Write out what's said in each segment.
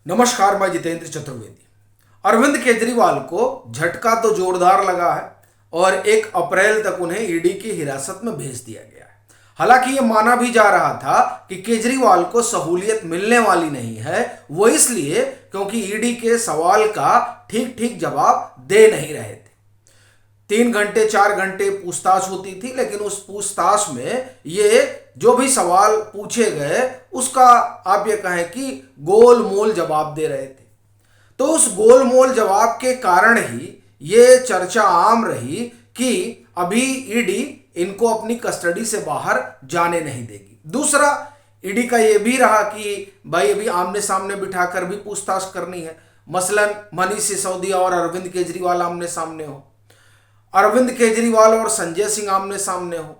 नमस्कार, मैं जितेंद्र चतुर्वेदी। अरविंद केजरीवाल को झटका तो जोरदार लगा है और 1 अप्रैल तक उन्हें ईडी की हिरासत में भेज दिया गया है। हालांकि ये माना भी जा रहा था कि केजरीवाल को सहूलियत मिलने वाली नहीं है, वो इसलिए क्योंकि ईडी के सवाल का ठीक ठीक जवाब दे नहीं रहे थे। 3 घंटे 4 घंटे पूछताछ होती थी, लेकिन उस पूछताछ में ये जो भी सवाल पूछे गए उसका आप ये कहें कि गोल मोल जवाब दे रहे थे। तो उस गोल मोल जवाब के कारण ही ये चर्चा आम रही कि अभी ईडी इनको अपनी कस्टडी से बाहर जाने नहीं देगी। दूसरा, ईडी का ये भी रहा कि भाई अभी आमने सामने बिठाकर भी पूछताछ करनी है। मसलन मनीष सिसोदिया और अरविंद केजरीवाल आमने सामने हो, अरविंद केजरीवाल और संजय सिंह आमने सामने हो,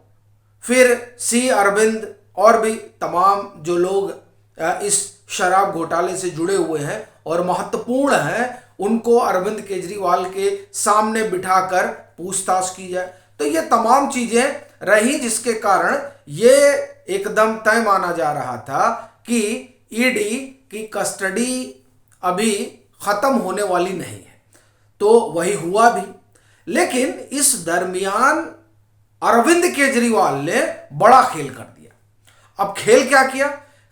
फिर सी अरविंद और भी तमाम जो लोग इस शराब घोटाले से जुड़े हुए हैं और महत्वपूर्ण हैं, उनको अरविंद केजरीवाल के सामने बिठाकर पूछताछ की जाए। तो ये तमाम चीजें रही जिसके कारण ये एकदम तय माना जा रहा था कि ईडी की कस्टडी अभी खत्म होने वाली नहीं है। तो वही हुआ भी, लेकिन इस दरमियान अरविंद केजरीवाल ने बड़ा खेल कर दिया। अब खेल क्या किया?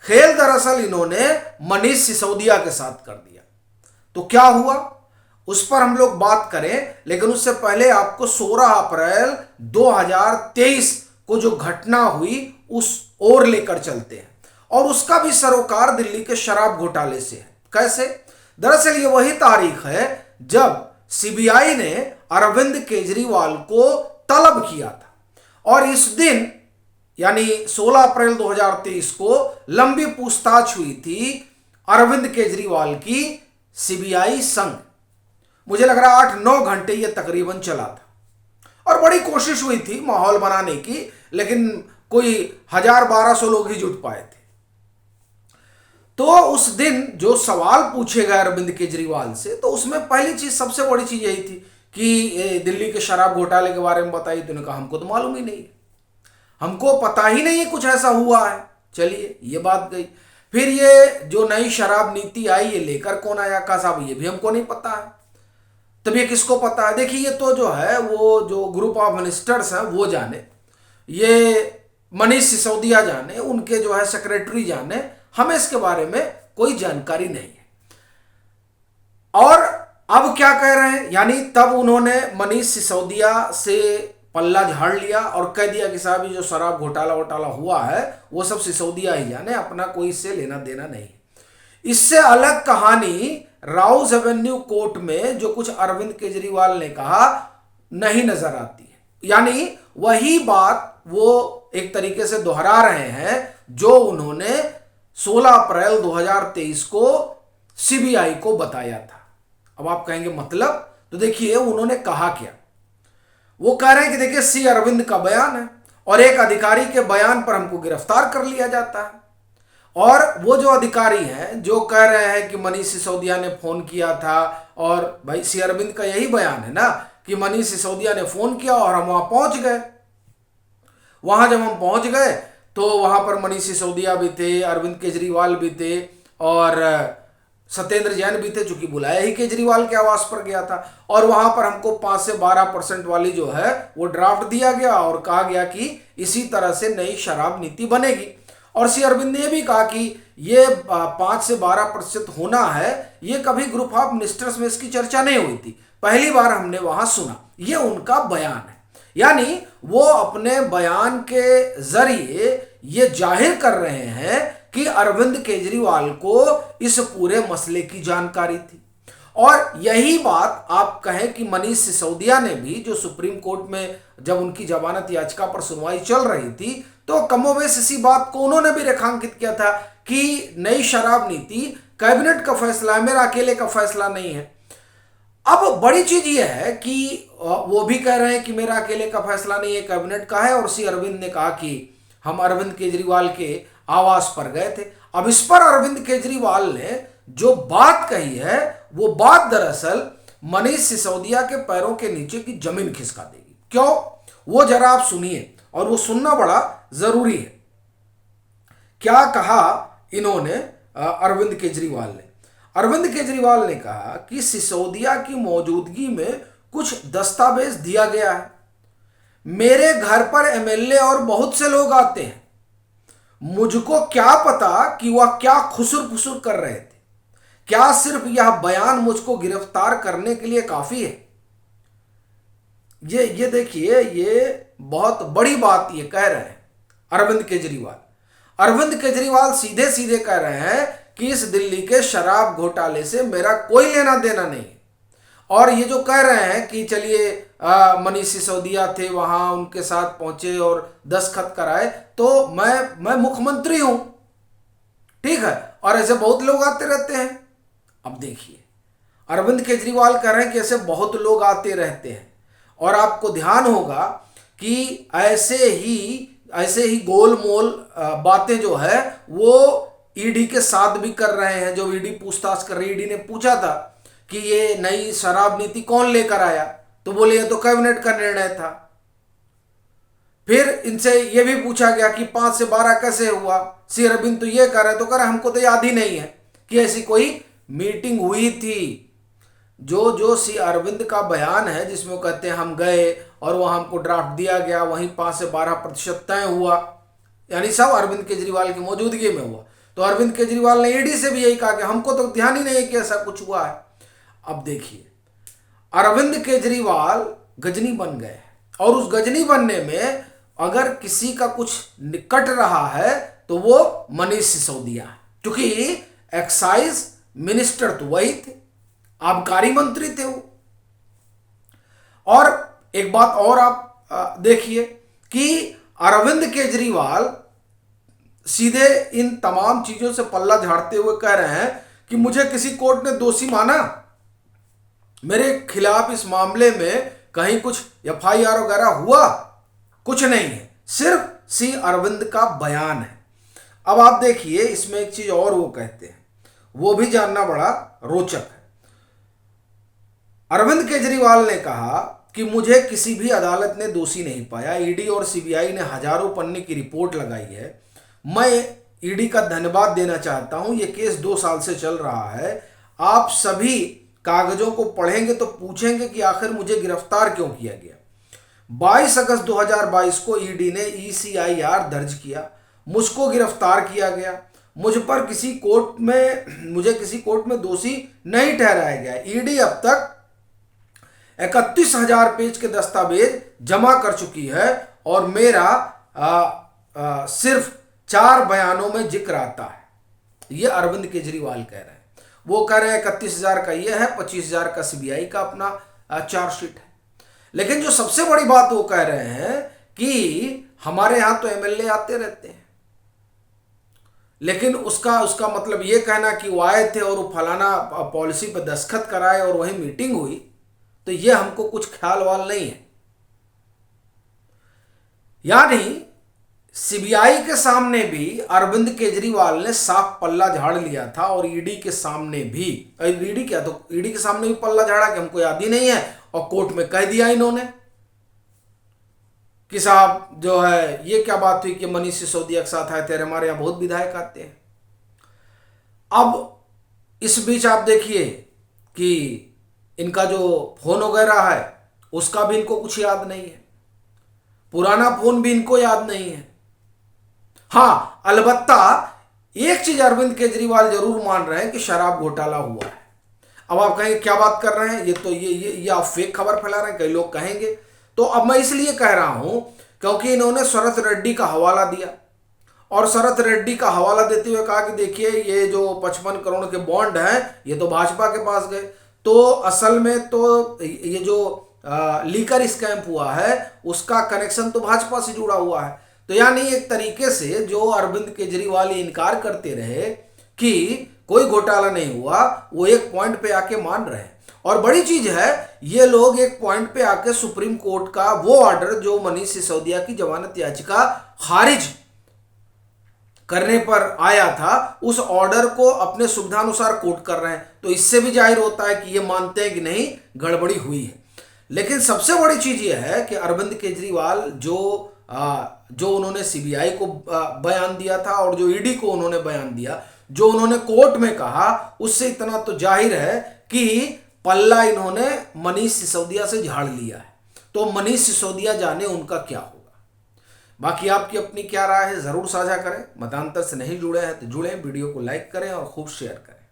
खेल दरअसल इन्होंने मनीष सिसोदिया के साथ कर दिया। तो क्या हुआ उस पर हम लोग बात करें, लेकिन उससे पहले आपको 16 अप्रैल 2023 को जो घटना हुई उस ओर लेकर चलते हैं, और उसका भी सरोकार दिल्ली के शराब घोटाले से है। कैसे? दरअसल ये वही तारीख है जब सीबीआई ने अरविंद केजरीवाल को तलब किया था, और इस दिन यानी 16 अप्रैल 2023 को लंबी पूछताछ हुई थी अरविंद केजरीवाल की सीबीआई संग। मुझे लग रहा 8-9 घंटे ये तकरीबन चला था, और बड़ी कोशिश हुई थी माहौल बनाने की, लेकिन कोई 1000-1200 लोग ही जुट पाए थे। तो उस दिन जो सवाल पूछे गए अरविंद केजरीवाल से, तो उसमें पहली चीज, सबसे बड़ी चीज यही थी कि दिल्ली के शराब घोटाले के बारे में बताइए। तो उन्होंने कहा हमको तो मालूम ही नहीं है, हमको पता ही नहीं है कुछ ऐसा हुआ है। चलिए, ये बात गई। फिर ये जो नई शराब नीति आई, ये लेकर कौन आया? कहा साहब ये भी हमको नहीं पता है। तब ये किसको पता है? देखिए, ये तो जो है वो जो ग्रुप ऑफ मिनिस्टर्स हैं वो जाने, ये मनीष सिसोदिया जाने, उनके जो है सेक्रेटरी जाने, हमें इसके बारे में कोई जानकारी नहीं है। और अब क्या कह रहे हैं, यानी तब उन्होंने मनीष सिसोदिया से पल्ला झाड़ लिया और कह दिया कि साहब ये जो शराब घोटाला हुआ है वो सब सिसोदिया ही जाने, अपना कोई इससे लेना देना नहीं। इससे अलग कहानी राउज एवेन्यू कोर्ट में जो कुछ अरविंद केजरीवाल ने कहा नहीं नजर आती है। यानी वही बात वो एक तरीके से दोहरा रहे हैं जो उन्होंने 16 अप्रैल 2023 को सीबीआई को बताया था। अब आप कहेंगे मतलब? तो देखिए उन्होंने कहा क्या। वो कह रहे हैं कि देखिए सी अरविंद का बयान है और एक अधिकारी के बयान पर हमको गिरफ्तार कर लिया जाता है, और वो जो अधिकारी हैं जो कह रहे हैं कि मनीष सिसोदिया ने फोन किया था, और भाई सी अरविंद का यही बयान है ना कि मनीष सिसोदिया ने फोन किया और हम वहां पहुंच गए। वहां जब हम पहुंच गए तो वहां पर मनीष सिसोदिया भी थे, अरविंद केजरीवाल भी थे और सत्येंद्र जैन भी थे, चूंकि बुलाया ही केजरीवाल के आवास पर गया था। और वहां पर हमको 5 से 12% वाली जो है वो ड्राफ्ट दिया गया और कहा गया कि इसी तरह से नई शराब नीति बनेगी। और सी अरविंद ने भी कहा कि ये 5 से 12% होना है, ये कभी ग्रुप ऑफ मिनिस्टर्स में इसकी चर्चा नहीं हुई थी, पहली बार हमने वहां सुना। ये उनका बयान है, यानी वो अपने बयान के जरिए ये जाहिर कर रहे हैं कि अरविंद केजरीवाल को इस पूरे मसले की जानकारी थी। और यही बात आप कहें कि मनीष सिसोदिया ने भी, जो सुप्रीम कोर्ट में जब उनकी जमानत याचिका पर सुनवाई चल रही थी, तो कमोबेश इसी बात को उन्होंने भी रेखांकित किया था कि नई शराब नीति कैबिनेट का फैसला है, मेरा अकेले का फैसला नहीं है। अब बड़ी चीज यह है कि वो भी कह रहे हैं कि मेरा अकेले का फैसला नहीं है, कैबिनेट का है, और सी अरविंद ने कहा कि हम अरविंद केजरीवाल के आवास पर गए थे। अब इस पर अरविंद केजरीवाल ने जो बात कही है वो बात दरअसल मनीष सिसोदिया के पैरों के नीचे की जमीन खिसका देगी। क्यों? वो जरा आप सुनिए, और वो सुनना बड़ा जरूरी है। क्या कहा इन्होंने अरविंद केजरीवाल ने? अरविंद केजरीवाल ने कहा कि सिसोदिया की मौजूदगी में कुछ दस्तावेज दिया गया है। मेरे घर पर एमएलए और बहुत से लोग आते हैं, मुझको क्या पता कि वह क्या खुसुर फुसुर कर रहे थे। क्या सिर्फ यह बयान मुझको गिरफ्तार करने के लिए काफी है? ये देखिए, ये बहुत बड़ी बात ये कह रहे हैं अरविंद केजरीवाल। अरविंद केजरीवाल सीधे सीधे कह रहे हैं कि इस दिल्ली के शराब घोटाले से मेरा कोई लेना देना नहीं है। और ये जो कह रहे हैं कि चलिए मनीष सिसोदिया थे वहां, उनके साथ पहुंचे और दस्तखत कराए, तो मैं मुख्यमंत्री हूं, ठीक है, और ऐसे बहुत लोग आते रहते हैं। अब देखिए, अरविंद केजरीवाल कह रहे हैं कि ऐसे बहुत लोग आते रहते हैं, और आपको ध्यान होगा कि ऐसे ही गोलमोल बातें जो है वो ईडी के साथ भी कर रहे हैं। जो ईडी पूछताछ कर रही, ईडी ने पूछा था कि ये नई शराब नीति कौन लेकर आया, तो बोले ये तो कैबिनेट का निर्णय था। फिर इनसे ये भी पूछा गया कि 5 से 12 कैसे हुआ। सी अरविंद तो ये कह रहे, तो कह रहे हमको तो याद ही नहीं है कि ऐसी कोई मीटिंग हुई थी। जो सी अरविंद का बयान है जिसमें वो कहते हैं हम गए और वहां हमको ड्राफ्ट दिया गया, वहीं 5 से 12% तय हुआ, यानी सब अरविंद केजरीवाल की मौजूदगी में हुआ। तो अरविंद केजरीवाल ने ईडी से भी यही कहा कि हमको तो ध्यान ही नहीं है कि ऐसा कुछ हुआ है। अब देखिए, अरविंद केजरीवाल गजनी बन गए, और उस गजनी बनने में अगर किसी का कुछ निकट रहा है तो वो मनीष सिसोदिया है, क्योंकि एक्साइज मिनिस्टर तो वही थे, आबकारी मंत्री थे वो। और एक बात और आप देखिए कि अरविंद केजरीवाल सीधे इन तमाम चीजों से पल्ला झाड़ते हुए कह रहे हैं कि मुझे किसी कोर्ट ने दोषी माना, मेरे खिलाफ इस मामले में कहीं कुछ एफआईआर वगैरह हुआ, कुछ नहीं है, सिर्फ सी अरविंद का बयान है। अब आप देखिए, इसमें एक चीज और वो कहते हैं, वो भी जानना बड़ा रोचक है। अरविंद केजरीवाल ने कहा कि मुझे किसी भी अदालत ने दोषी नहीं पाया। ईडी और सीबीआई ने हजारों पन्ने की रिपोर्ट लगाई है। मैं ईडी का धन्यवाद देना चाहता हूं। यह केस 2 साल से चल रहा है। आप सभी कागजों को पढ़ेंगे तो पूछेंगे कि आखिर मुझे गिरफ्तार क्यों किया गया। 22 अगस्त 2022 को ईडी ने ECIR दर्ज किया, मुझको गिरफ्तार किया गया। मुझे किसी कोर्ट में दोषी नहीं ठहराया गया। ईडी अब तक 31,000 पेज के दस्तावेज जमा कर चुकी है, और मेरा सिर्फ 4 बयानों में जिक्र आता है। यह अरविंद केजरीवाल कह रहे हैं। वो कह रहे हैं 31,000 का ये है, 25,000 का सीबीआई का अपना चार्जशीट है। लेकिन जो सबसे बड़ी बात वो कह रहे हैं कि हमारे यहां तो एमएलए आते रहते हैं, लेकिन उसका मतलब ये कहना कि वो आए थे और वो फलाना पॉलिसी पर दस्तखत कराए और वही मीटिंग हुई, तो ये हमको कुछ ख्याल वाल नहीं है। यानी सीबीआई के सामने भी अरविंद केजरीवाल ने साफ पल्ला झाड़ लिया था, और ईडी के सामने भी, ईडी के सामने भी पल्ला झाड़ा कि हमको याद ही नहीं है, और कोर्ट में कह दिया इन्होंने कि साहब जो है ये क्या बात हुई कि मनीष सिसोदिया के साथ आए थे, हमारे यहां बहुत विधायक आते हैं। अब इस बीच आप देखिए कि इनका जो फोन वगैरह है उसका भी इनको कुछ याद नहीं है, पुराना फोन भी इनको याद नहीं है। हां, अलबत्ता एक चीज अरविंद केजरीवाल जरूर मान रहे हैं कि शराब घोटाला हुआ है। अब आप कहेंगे क्या बात कर रहे हैं, ये तो ये आप फेक खबर फैला रहे हैं, कई लोग कहेंगे। तो अब मैं इसलिए कह रहा हूं क्योंकि इन्होंने शरत रेड्डी का हवाला दिया, और शरत रेड्डी का हवाला देते हुए कहा कि देखिए ये जो 55 करोड़ के बॉन्ड हैं ये तो भाजपा के पास गए। तो असल में तो ये जो लीकर स्कैम हुआ है उसका कनेक्शन तो भाजपा से जुड़ा हुआ है। तो यानी एक तरीके से जो अरविंद केजरीवाल इनकार करते रहे कि कोई घोटाला नहीं हुआ, वो एक पॉइंट पे आके मान रहे हैं। और बड़ी चीज है, ये लोग एक पॉइंट पे आके सुप्रीम कोर्ट का वो ऑर्डर जो मनीष सिसोदिया की जमानत याचिका खारिज करने पर आया था, उस ऑर्डर को अपने सुविधानुसार कोर्ट कर रहे हैं। तो इससे भी जाहिर होता है कि ये मानते हैं कि नहीं, गड़बड़ी हुई है। लेकिन सबसे बड़ी चीज ये है कि अरविंद केजरीवाल जो उन्होंने सीबीआई को बयान दिया था और जो ईडी को उन्होंने बयान दिया, जो उन्होंने कोर्ट में कहा उससे इतना तो जाहिर है कि पल्ला इन्होंने मनीष सिसोदिया से झाड़ लिया है। तो मनीष सिसोदिया जाने उनका क्या होगा। बाकी आपकी अपनी क्या राय है जरूर साझा करें। मतांतर से नहीं जुड़े हैं तो जुड़े, वीडियो को लाइक करें और खूब शेयर करें।